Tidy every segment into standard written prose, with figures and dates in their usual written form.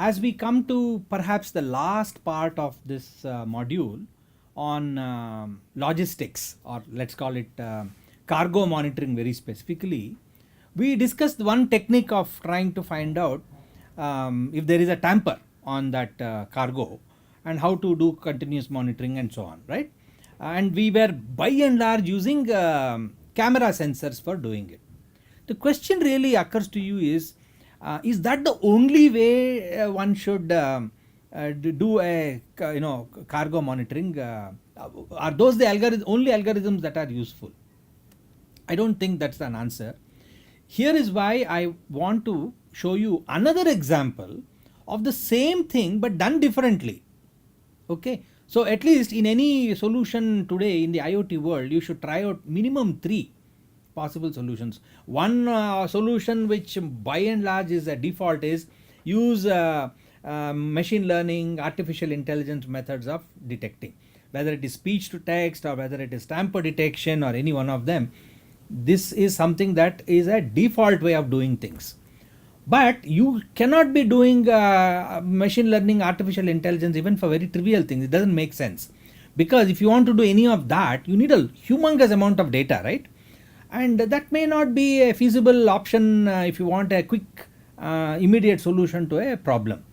as we come to perhaps the last part of this module on logistics, or let's call it cargo monitoring very specifically, we discussed one technique of trying to find out if there is a tamper on that cargo and how to do continuous monitoring and so on, right? And we were by and large using camera sensors for doing it. The question really occurs to you is that the only way one should do a cargo monitoring? Are those the only algorithms that are useful? I don't think that's an answer. Here is why I want to show you another example of the same thing but done differently. Okay, so at least in any solution today in the IoT world, you should try out minimum 3 possible solutions. One solution which by and large is a default is use machine learning, artificial intelligence methods of detecting, whether it is speech to text or whether it is tamper detection or any one of them. This is something that is a default way of doing things. But you cannot be doing machine learning, artificial intelligence even for very trivial things. It doesn't make sense, because if you want to do any of that, you need a humongous amount of data, right? And that may not be a feasible option if you want a quick immediate solution to a problem.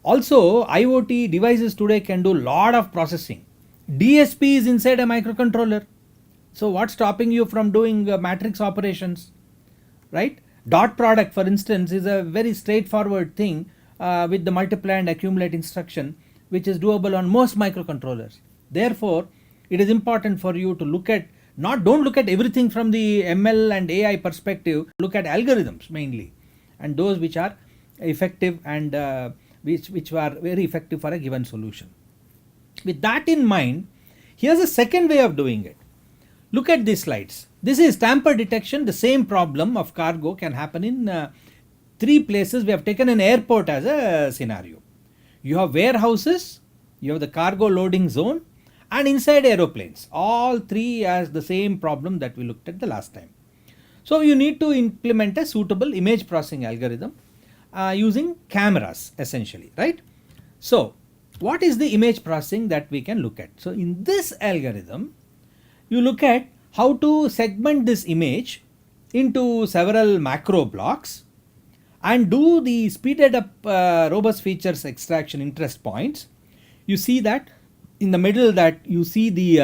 Also, IoT devices today can do a lot of processing. DSP is inside a microcontroller. So what's stopping you from doing matrix operations, right? Dot product, for instance, is a very straightforward thing with the multiply and accumulate instruction, which is doable on most microcontrollers. Therefore, it is important for you to look at, don't look at everything from the ML and AI perspective, look at algorithms mainly, and those which are effective and which were very effective for a given solution. With that in mind, here's a second way of doing it. Look at these slides. This is tamper detection. The same problem of cargo can happen in 3 places. We have taken an airport as a scenario. You have warehouses, you have the cargo loading zone, and inside aeroplanes. All 3 has the same problem that we looked at the last time. So you need to implement a suitable image processing algorithm using cameras essentially, right? So what is the image processing that we can look at? So in this algorithm, you look at how to segment this image into several macro blocks and do the speeded up robust features extraction interest points. You see that in the middle that you see the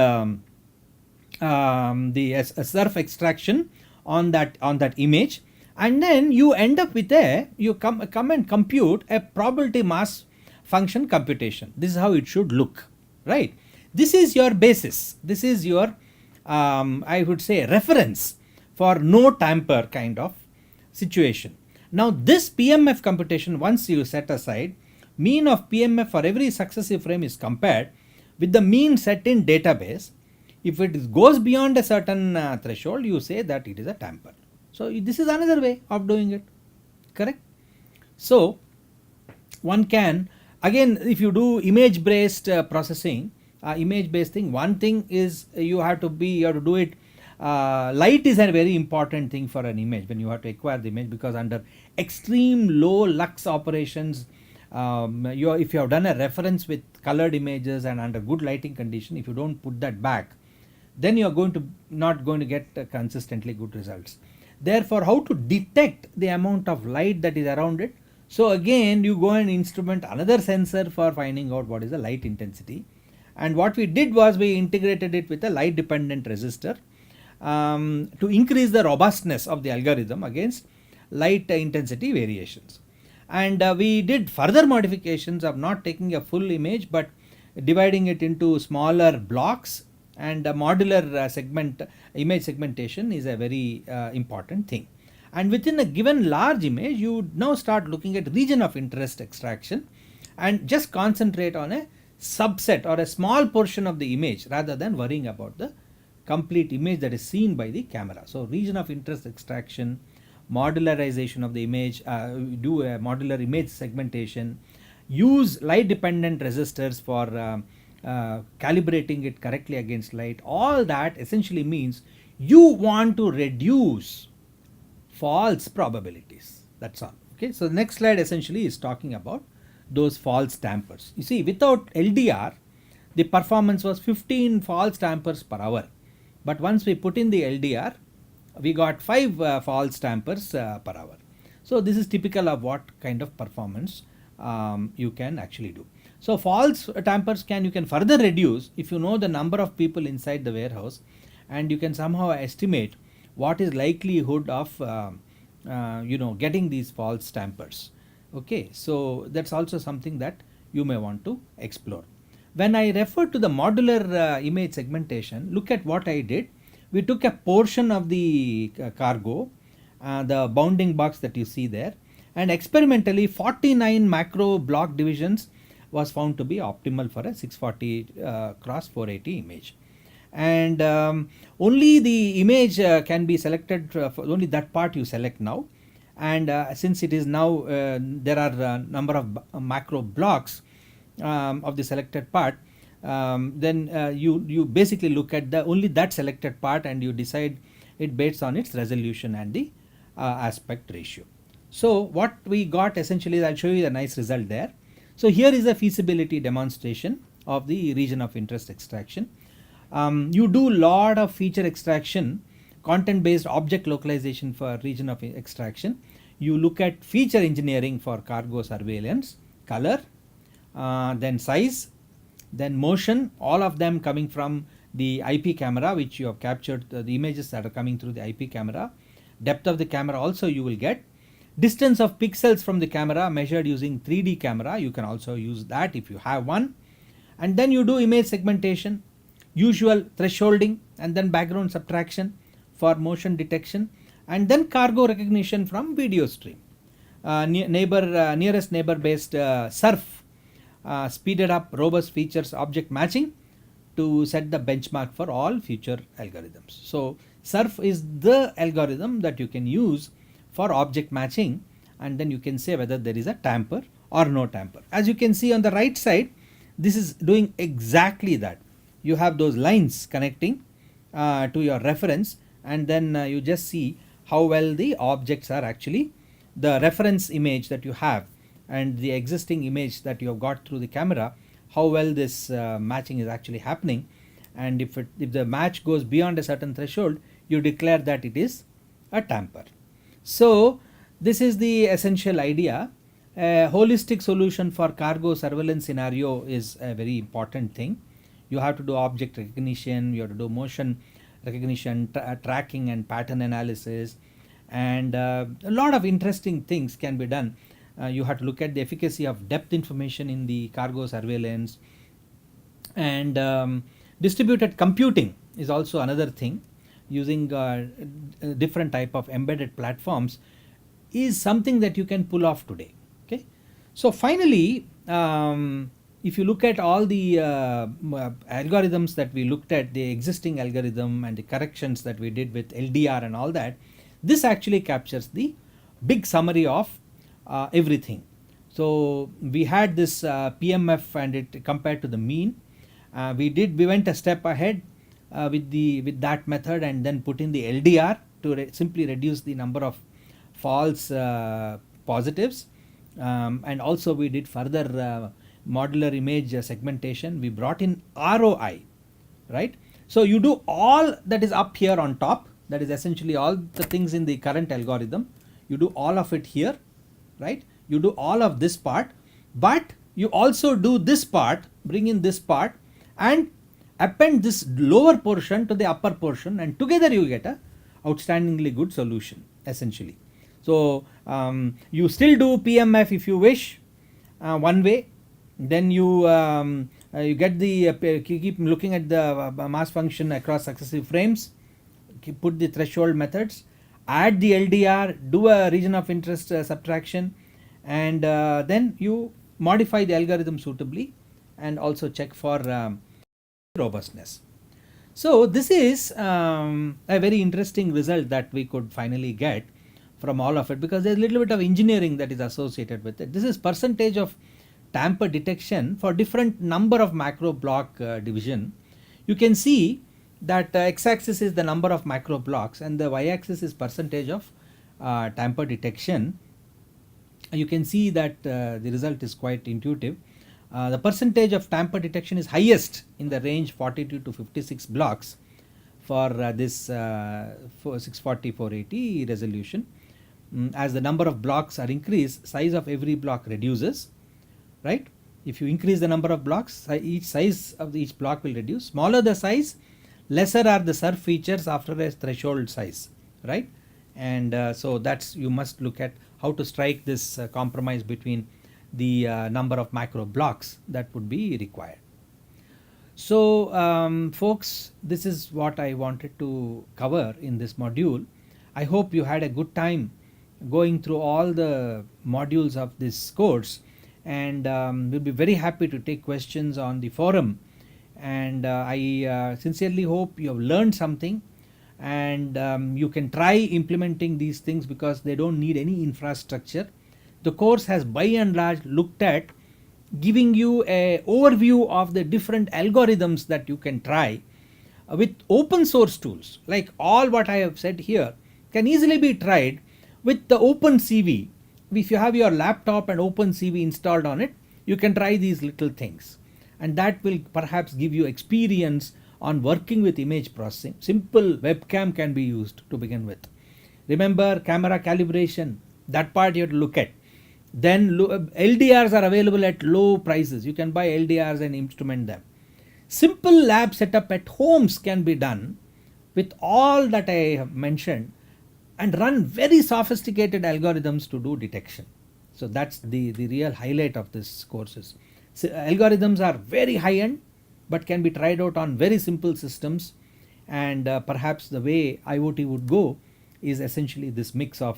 surf extraction on that image, and then you end up with you come and compute a probability mass function computation. This is how it should look, right? This is your basis. This is your I would say reference for no tamper kind of situation. Now this PMF computation, once you set aside, mean of PMF for every successive frame is compared with the mean set in database. If it goes beyond a certain threshold, you say that it is a tamper. So this is another way of doing it, correct? So one can, again, if you do image based processing, image based thing, one thing is you have to do it. Light is a very important thing for an image when you have to acquire the image, because under extreme low lux operations, if you have done a reference with colored images and under good lighting condition, if you don't put that back, then you are not going to get consistently good results. Therefore, how to detect the amount of light that is around it? So again, you go and instrument another sensor for finding out what is the light intensity. And what we did was we integrated it with a light dependent resistor to increase the robustness of the algorithm against light intensity variations. And we did further modifications of not taking a full image but dividing it into smaller blocks, and modular image segmentation is a very important thing. And within a given large image, you now start looking at region of interest extraction and just concentrate on a subset or a small portion of the image rather than worrying about the complete image that is seen by the camera. So region of interest extraction, modularization of the image, do a modular image segmentation, use light dependent resistors for calibrating it correctly against light. All that essentially means you want to reduce false probabilities. That's all. Okay, so the next slide essentially is talking about those false tampers. You see, without LDR, the performance was 15 false tampers per hour. But once we put in the LDR, we got 5 false tampers per hour. So this is typical of what kind of performance you can actually do. So false tampers you can further reduce if you know the number of people inside the warehouse, and you can somehow estimate what is likelihood of getting these false tampers. Okay, so that's also something that you may want to explore. When I refer to the modular image segmentation, look at what I did. We took a portion of the cargo, the bounding box that you see there, and experimentally 49 macro block divisions was found to be optimal for a 640 cross 480 image. And only the image can be selected for only that part you select now. And since it is now there are number of macro blocks of the selected part, then you basically look at the only that selected part and you decide it based on its resolution and the aspect ratio. So what we got essentially is, I'll show you a nice result there. So here is a feasibility demonstration of the region of interest extraction. You do lot of feature extraction, content based object localization for region of extraction. You look at feature engineering for cargo surveillance, color, then size, then motion, all of them coming from the IP camera, which you have captured the images that are coming through the IP camera. Depth of the camera also you will get. Distance of pixels from the camera measured using 3D camera, you can also use that if you have one. And then you do image segmentation, usual thresholding, and then background subtraction for motion detection, and then cargo recognition from video stream. Nearest neighbor based SURF, speeded up robust features object matching to set the benchmark for all future algorithms. So SURF is the algorithm that you can use for object matching, and then you can say whether there is a tamper or no tamper. As you can see on the right side, this is doing exactly that. You have those lines connecting to your reference, and then you just see how well the objects are actually, the reference image that you have and the existing image that you have got through the camera, how well this matching is actually happening. And if the match goes beyond a certain threshold, you declare that it is a tamper. So this is the essential idea. A holistic solution for cargo surveillance scenario is a very important thing. You have to do object recognition, you have to do motion recognition, tracking and pattern analysis, and a lot of interesting things can be done. You have to look at the efficacy of depth information in the cargo surveillance, and distributed computing is also another thing. Using different type of embedded platforms is something that you can pull off today. Okay, so finally, if you look at all the algorithms that we looked at, the existing algorithm and the corrections that we did with LDR and all that, this actually captures the big summary of everything. So we had this PMF and it compared to the mean. We went a step ahead with that method, and then put in the LDR to simply reduce the number of false positives, and also we did further modular image segmentation. We brought in ROI, right? So you do all that is up here on top, that is essentially all the things in the current algorithm, you do all of it here, right? You do all of this part, but you also do this part, bring in this part and append this lower portion to the upper portion, and together you get a outstandingly good solution essentially. So you still do PMF if you wish, one way, then you get the keep looking at the mass function across successive frames, put the threshold methods, add the LDR, do a region of interest subtraction, and then you modify the algorithm suitably and also check for robustness. So this is a very interesting result that we could finally get from all of it, because there's a little bit of engineering that is associated with it. This is percentage of tamper detection for different number of macro block division. You can see that x-axis is the number of macro blocks and the y-axis is percentage of tamper detection. you can see that the result is quite intuitive. The percentage of tamper detection is highest in the range 42 to 56 blocks for this 640 480 resolution. As the number of blocks are increased, size of every block reduces, right? If you increase the number of blocks, each size of each block will reduce. Smaller the size, lesser are the surf features after a threshold size, right? And so that's, you must look at how to strike this compromise between the number of macro blocks that would be required. So folks, this is what I wanted to cover in this module. I hope you had a good time going through all the modules of this course, and we'll be very happy to take questions on the forum. And I sincerely hope you have learned something, and you can try implementing these things because they don't need any infrastructure. The course has by and large looked at giving you a overview of the different algorithms that you can try with open source tools. Like all what I have said here can easily be tried with the OpenCV. If you have your laptop and OpenCV installed on it, you can try these little things, and that will perhaps give you experience on working with image processing. Simple webcam can be used to begin with. Remember camera calibration, that part you have to look at. Then LDRs are available at low prices. You can buy LDRs and instrument them. Simple lab setup at homes can be done with all that I have mentioned, and run very sophisticated algorithms to do detection. So that's the real highlight of this courses. So algorithms are very high end, but can be tried out on very simple systems, and perhaps the way IoT would go is essentially this mix of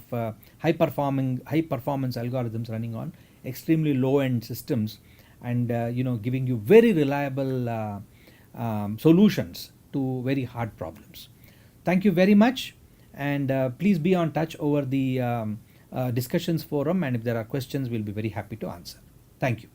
high performance algorithms running on extremely low end systems, and giving you very reliable solutions to very hard problems. Thank you very much, and please be on touch over the discussions forum, and if there are questions, we'll be very happy to answer. Thank you.